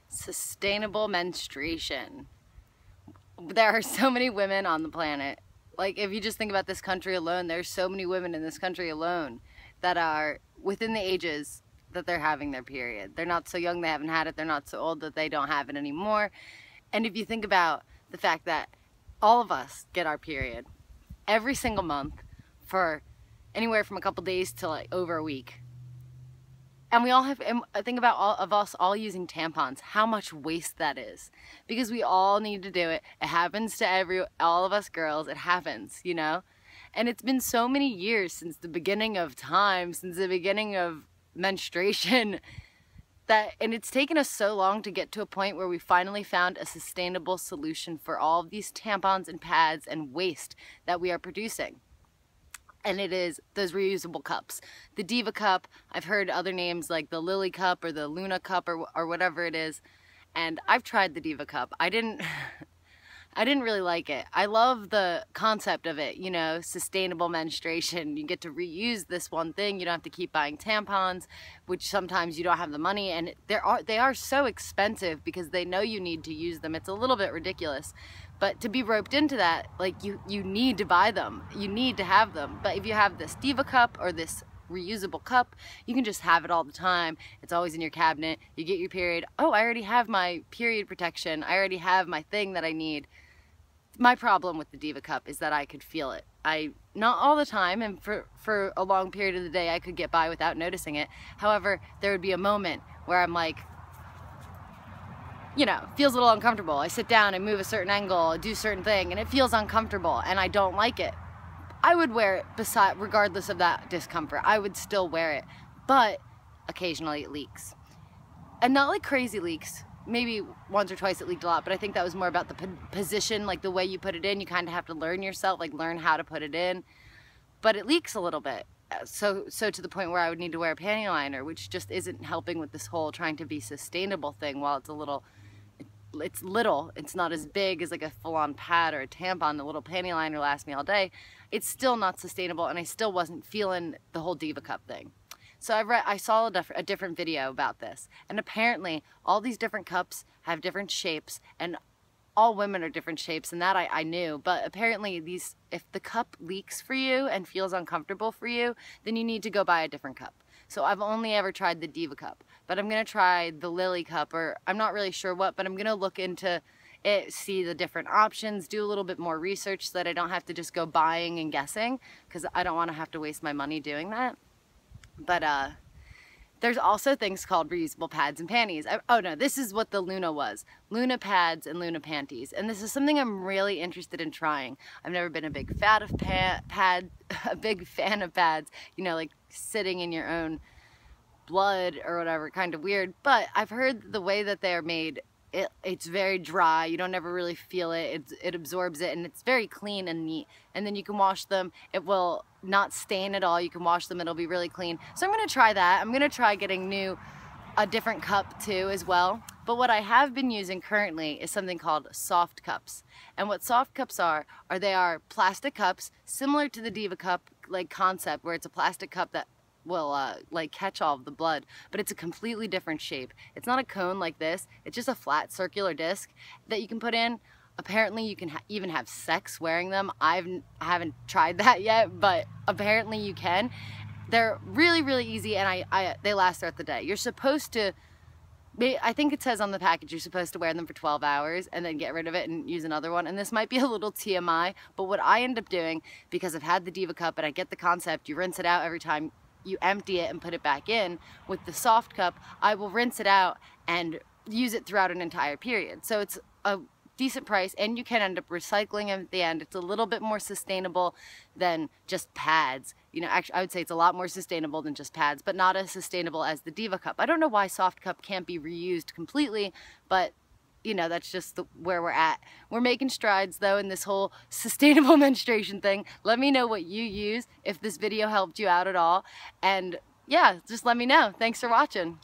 Sustainable menstruation. There are so many women on the planet. Like, if you just think about this country alone, there's so many women in this country alone that are within the ages that they're having their period. They're not so young they haven't had it, they're not so old that they don't have it anymore. And if you think about the fact that all of us get our period every single month for anywhere from a couple days to like over a week. And we all have, and think about all of us all using tampons, how much waste that is. Because we all need to do it. It happens to all of us girls, it happens, you know? And it's been so many years since the beginning of time, since the beginning of menstruation, and it's taken us so long to get to a point where we finally found a sustainable solution for all of these tampons and pads and waste that we are producing. And it is those reusable cups. The Diva Cup, I've heard other names like the Lily Cup or the Luna Cup or whatever it is. And I've tried the Diva Cup. I didn't really like it. I love the concept of it, you know, sustainable menstruation. You get to reuse this one thing. You don't have to keep buying tampons, which sometimes you don't have the money. And they are so expensive because they know you need to use them. It's a little bit ridiculous. But to be roped into that, like you need to buy them. You need to have them. But if you have this Diva Cup or this reusable cup, you can just have it all the time. It's always in your cabinet. You get your period. Oh, I already have my period protection. I already have my thing that I need. My problem with the Diva Cup is that I could feel it. Not all the time, and for a long period of the day I could get by without noticing it. However, there would be a moment where I'm like, you know, feels a little uncomfortable. I sit down and move a certain angle, do a certain thing, and it feels uncomfortable, and I don't like it. I would wear it regardless of that discomfort. I would still wear it, but occasionally it leaks. And not like crazy leaks. Maybe once or twice it leaked a lot, but I think that was more about the position, like the way you put it in. You kind of have to learn yourself, like learn how to put it in. But it leaks a little bit. So to the point where I would need to wear a panty liner, which just isn't helping with this whole trying to be sustainable thing. While it's little, it's not as big as like a full-on pad or a tampon. The little panty liner lasts me all day. It's still not sustainable, and I still wasn't feeling the whole Diva Cup thing. So I saw a different video about this, and apparently all these different cups have different shapes, and all women are different shapes, and that I knew. But apparently if the cup leaks for you and feels uncomfortable for you, then you need to go buy a different cup. So I've only ever tried the Diva Cup, but I'm gonna try the Lily Cup, or I'm not really sure what, but I'm gonna look into it, see the different options, do a little bit more research so that I don't have to just go buying and guessing, because I don't want to have to waste my money doing that. But there's also things called reusable pads and panties. Oh no, this is what the Luna was. Luna pads and Luna panties. And this is something I'm really interested in trying. I've never been a big fan of pads, you know, like sitting in your own blood or whatever, kind of weird. But I've heard the way that they're made, it's very dry. You don't ever really feel it. It absorbs it, and it's very clean and neat. And then you can wash them. It will not stain at all. You can wash them. It'll be really clean. So I'm going to try that. I'm going to try getting a different cup too as well. But what I have been using currently is something called soft cups. And what soft cups are they are plastic cups similar to the Diva Cup like concept, where it's a plastic cup that will like catch all of the blood, but it's a completely different shape. It's not a cone like this. It's just a flat circular disc that you can put in. Apparently you can even have sex wearing them. I haven't tried that yet, but apparently you can. They're really, really easy, and they last throughout the day. You're supposed to, I think it says on the package, you're supposed to wear them for 12 hours and then get rid of it and use another one. And this might be a little TMI, but what I end up doing, because I've had the Diva Cup and I get the concept, you rinse it out every time you empty it and put it back in. With the soft cup, I will rinse it out and use it throughout an entire period. So it's a decent price, and you can end up recycling them at the end. It's a little bit more sustainable than just pads. You know, actually, I would say it's a lot more sustainable than just pads, but not as sustainable as the Diva Cup. I don't know why soft cup can't be reused completely, but you know, that's just where we're at. We're making strides though in this whole sustainable menstruation thing. Let me know what you use, if this video helped you out at all, and yeah, just let me know. Thanks for watching.